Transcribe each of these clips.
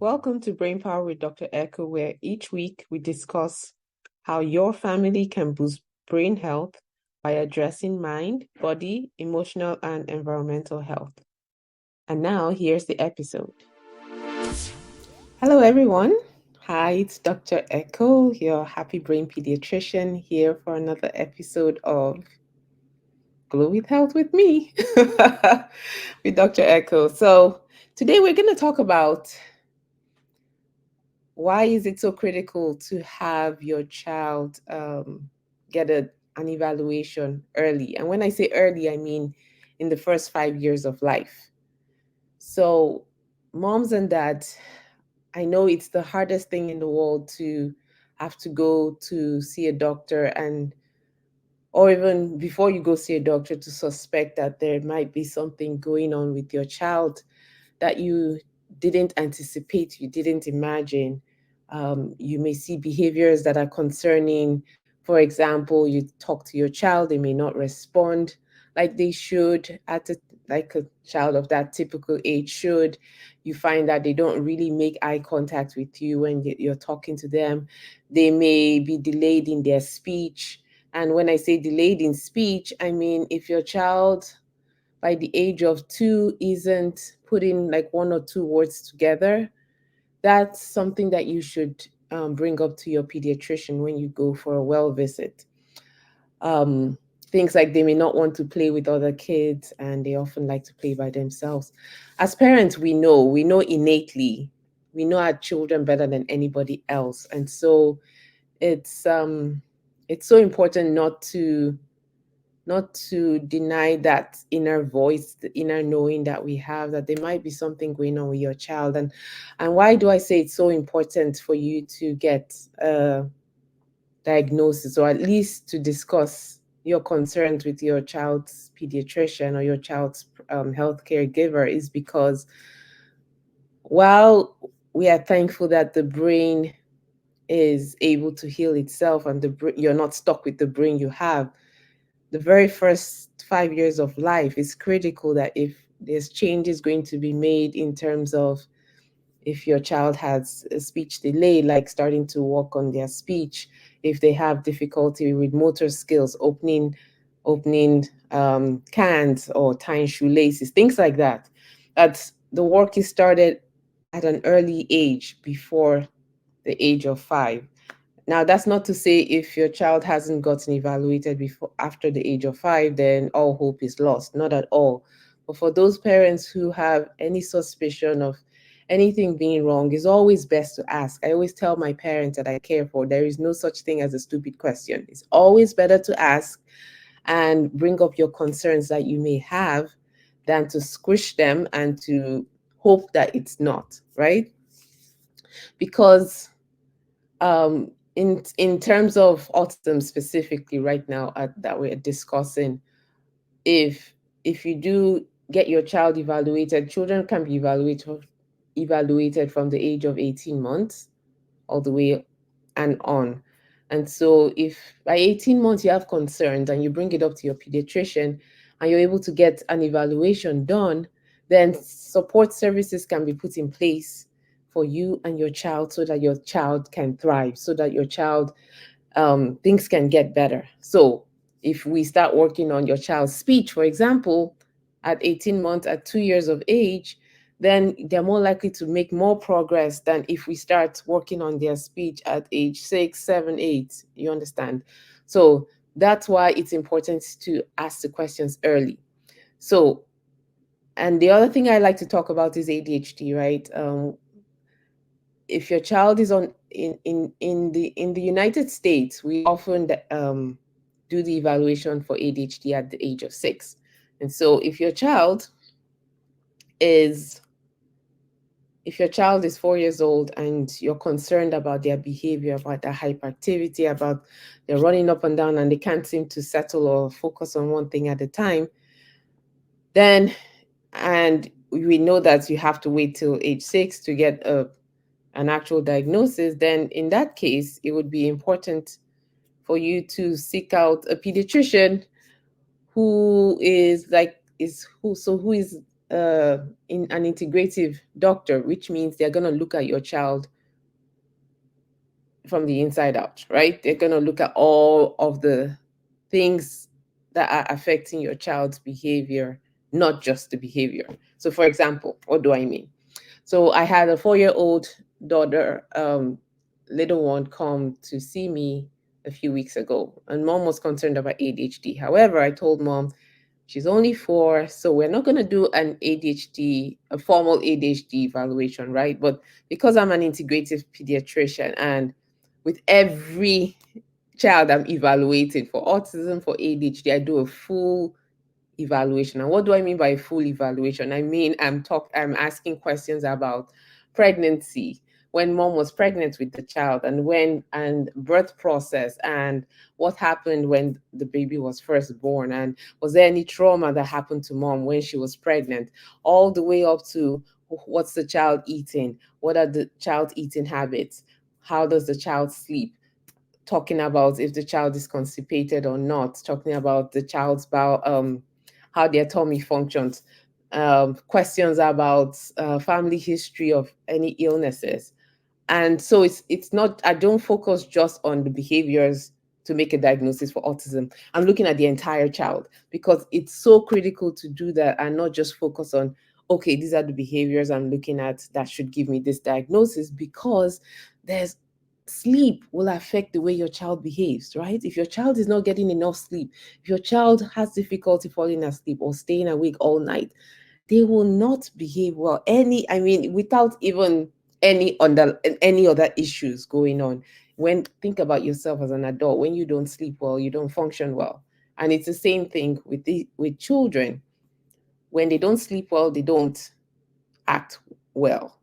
Welcome to Brain Power with Dr. Echo, where each week we discuss how your family can boost brain health by addressing mind, body, emotional, and environmental health. And now here's the episode. Hello, everyone. Hi, it's Dr. Echo, your happy brain pediatrician, here for another episode of Glow with Health with me, with Dr. Echo. So today we're going to talk about why is it so critical to have your child get an evaluation early? And when I say early, I mean in the first 5 years of life. So, moms and dads, I know it's the hardest thing in the world to have to go to see a doctor, and or even before you go see a doctor, to suspect that there might be something going on with your child that you didn't anticipate, you didn't imagine. You may see behaviors that are concerning. For example, you talk to your child, they may not respond like they should like a child of that typical age should. You find that they don't really make eye contact with you when you're talking to them. They may be delayed in their speech. And when I say delayed in speech, I mean if your child by the age of 2 isn't putting like one or two words together, that's something that you should bring up to your pediatrician when you go for a well visit. Um, Things like they may not want to play with other kids and they often like to play by themselves. As parents, we know innately, we know our children better than anybody else. And so it's so important not to deny that inner voice, the inner knowing that we have, that there might be something going on with your child. And why do I say it's so important for you to get a diagnosis, or at least to discuss your concerns with your child's pediatrician or your child's healthcare giver, is because while we are thankful that the brain is able to heal itself and you're not stuck with the brain you have, the very first 5 years of life is critical. That if there's changes going to be made in terms of if your child has a speech delay, like starting to work on their speech, if they have difficulty with motor skills, opening cans or tying shoelaces, things like that, that the work is started at an early age, before the age of 5. Now, that's not to say if your child hasn't gotten evaluated before after the age of 5, then all hope is lost. Not at all. But for those parents who have any suspicion of anything being wrong, it's always best to ask. I always tell my parents that I care for, there is no such thing as a stupid question. It's always better to ask and bring up your concerns that you may have than to squish them and to hope that it's not, right? Because in terms of autism specifically right now, that we're discussing, if you do get your child evaluated, children can be evaluated from the age of 18 months all the way and on. And so if by 18 months you have concerns and you bring it up to your pediatrician and you're able to get an evaluation done, then support services can be put in place for you and your child, so that your child can thrive, so that your child, things can get better. So if we start working on your child's speech, for example, at 18 months, at 2 years of age, then they're more likely to make more progress than if we start working on their speech at age 6, 7, 8. You understand? So that's why it's important to ask the questions early. So, and the other thing I like to talk about is ADHD, right? If your child is on in the United States, we often do the evaluation for ADHD at the age of 6. And so is if your child is 4 years old and you're concerned about their behavior, about their hyperactivity, about they're running up and down and they can't seem to settle or focus on one thing at a time, then, and we know that you have to wait till age 6 to get an actual diagnosis, then in that case, it would be important for you to seek out a pediatrician who is in an integrative doctor, which means they're going to look at your child from the inside out, right? They're going to look at all of the things that are affecting your child's behavior, not just the behavior. So, for example, what do I mean? So, I had a 4-year-old daughter, little one, come to see me a few weeks ago, and mom was concerned about ADHD. However, I told mom, she's only 4, so we're not going to do an ADHD, a formal ADHD evaluation, right? But because I'm an integrative pediatrician, and with every child I'm evaluating for autism, for ADHD, I do a full evaluation. And what do I mean by full evaluation? I mean, I'm asking questions about pregnancy, when mom was pregnant with the child, and birth process, and what happened when the baby was first born, and was there any trauma that happened to mom when she was pregnant, all the way up to what's the child eating, what are the child's eating habits, how does the child sleep, talking about if the child is constipated or not, talking about the child's bowel, how their tummy functions, questions about family history of any illnesses. And so it's not, I don't focus just on the behaviors to make a diagnosis for autism. I'm looking at the entire child, because it's so critical to do that and not just focus on, okay, these are the behaviors I'm looking at that should give me this diagnosis, because there's sleep will affect the way your child behaves, right? If your child is not getting enough sleep, if your child has difficulty falling asleep or staying awake all night, they will not behave well. I mean, without even any other issues going on. When think about yourself as an adult, when you don't sleep well, you don't function well. And it's the same thing with children. When they don't sleep well, they don't act well.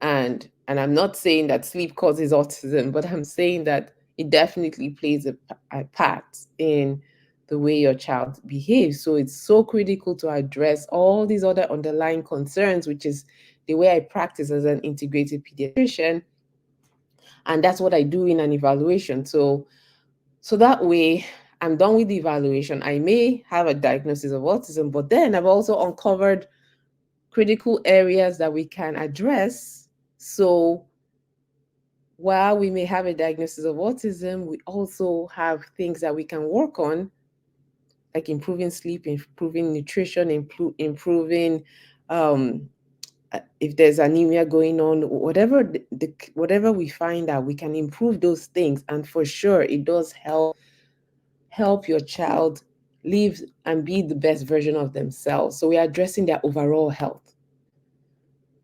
And I'm not saying that sleep causes autism, but I'm saying that it definitely plays a part in the way your child behaves. So it's so critical to address all these other underlying concerns, which is the way I practice as an integrated pediatrician. And that's what I do in an evaluation. So that way I'm done with the evaluation. I may have a diagnosis of autism, but then I've also uncovered critical areas that we can address. So while we may have a diagnosis of autism, we also have things that we can work on, like improving sleep, improving nutrition, improving um, if there's anemia going on, whatever whatever we find out, we can improve those things. And for sure, it does help your child live and be the best version of themselves. So we are addressing their overall health.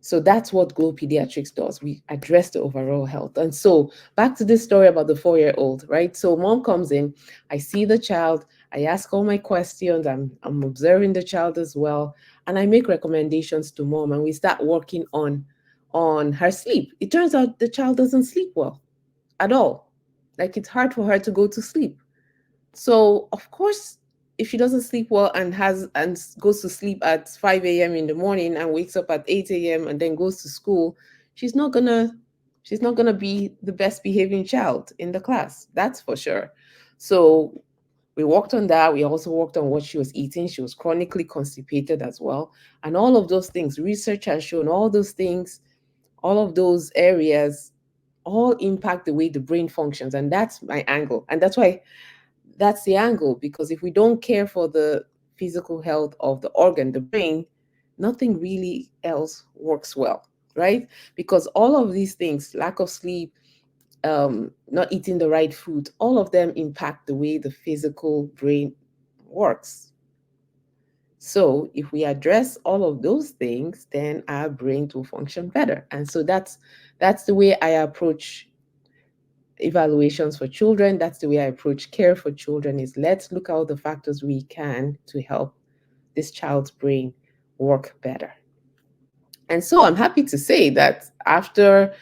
So that's what Glow Pediatrics does. We address the overall health. And so back to this story about the 4-year-old, right? So mom comes in, I see the child, I ask all my questions, I'm observing the child as well, and I make recommendations to mom, and we start working on her sleep. It turns out the child doesn't sleep well at all. Like, it's hard for her to go to sleep. So of course, if she doesn't sleep well and goes to sleep at 5 a.m. in the morning and wakes up at 8 a.m. and then goes to school, she's not gonna she's not gonna be the best behaving child in the class. That's for sure. So we worked on that. We also worked on what she was eating. She was chronically constipated as well. And all of those things, research has shown all those things, all of those areas all impact the way the brain functions. And that's my angle. And that's the angle, because if we don't care for the physical health of the organ, the brain, nothing really else works well, right? Because all of these things, lack of sleep, not eating the right food, all of them impact the way the physical brain works. So if we address all of those things, then our brain will function better. And so that's the way I approach evaluations for children. That's the way I approach care for children, is let's look at all the factors we can to help this child's brain work better. And so I'm happy to say that after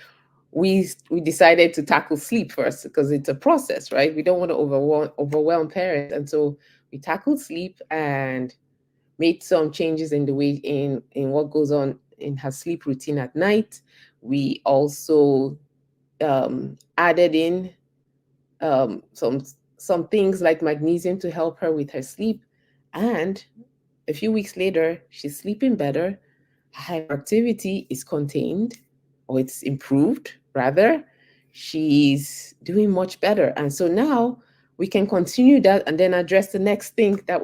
we decided to tackle sleep first, because it's a process, right? We don't want to overwhelm parents. And so we tackled sleep and made some changes in the way in what goes on in her sleep routine at night. We also added in um, some some things like magnesium to help her with her sleep, and A few weeks later, she's sleeping better, hyperactivity is contained, or it's improved rather. She's doing much better. And so now we can continue that and then address the next thing that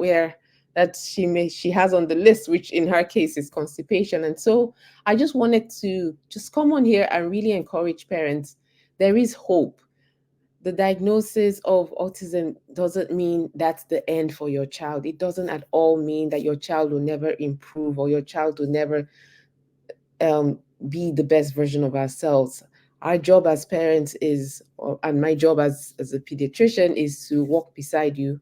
she has on the list, which in her case is constipation. And so I just wanted to just come on here and really encourage parents. There is hope. The diagnosis of autism doesn't mean that's the end for your child. It doesn't at all mean that your child will never improve or your child will never um, be the best version of ourselves. Our job as parents and my job as a pediatrician is to walk beside you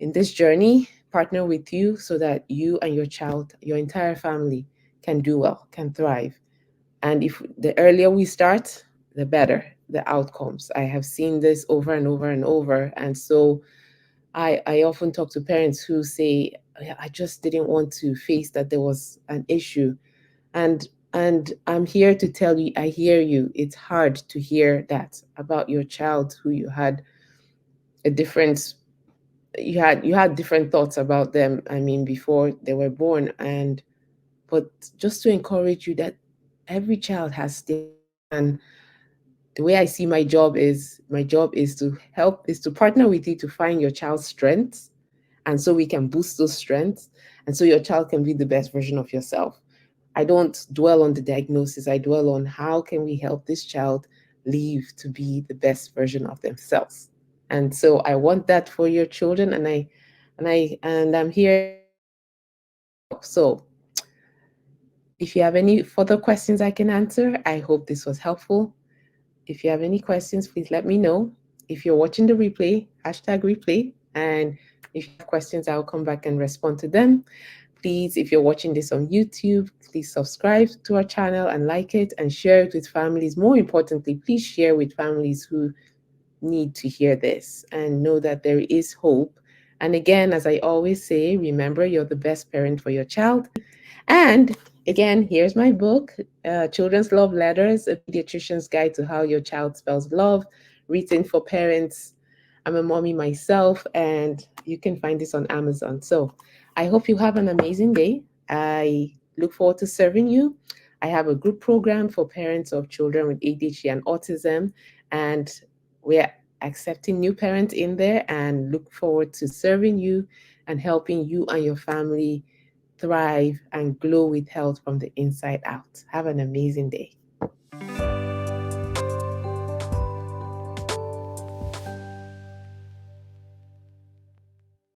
in this journey, partner with you so that you and your child, your entire family, can do well, can thrive. And if the earlier we start, the better the outcomes. I have seen this over and over and over. And so I often talk to parents who say, I just didn't want to face that there was an issue. And I'm here to tell you, I hear you. It's hard to hear that about your child who a different you had different thoughts about them, I mean, before they were born. And but just to encourage you that every child has strengths. And the way I see my job is to help, is to partner with you to find your child's strengths. And so we can boost those strengths. And so your child can be the best version of yourself. I don't dwell on the diagnosis. I dwell on how can we help this child live to be the best version of themselves. And so I want that for your children, and I'm here to help. So if you have any further questions I can answer, I hope this was helpful. If you have any questions, please let me know. If you're watching the replay, hashtag replay. And if you have questions, I'll come back and respond to them. Please, if you're watching this on YouTube, please subscribe to our channel and like it and share it with families. More importantly, please share with families who need to hear this and know that there is hope. And again, as I always say, remember you're the best parent for your child. And again, here's my book, Children's Love Letters, A Pediatrician's Guide to How Your Child Spells Love, written for parents. I'm a mommy myself, and you can find this on Amazon. So I hope you have an amazing day. I look forward to serving you. I have a group program for parents of children with ADHD and autism, and we're accepting new parents in there and look forward to serving you and helping you and your family thrive and glow with health from the inside out. Have an amazing day.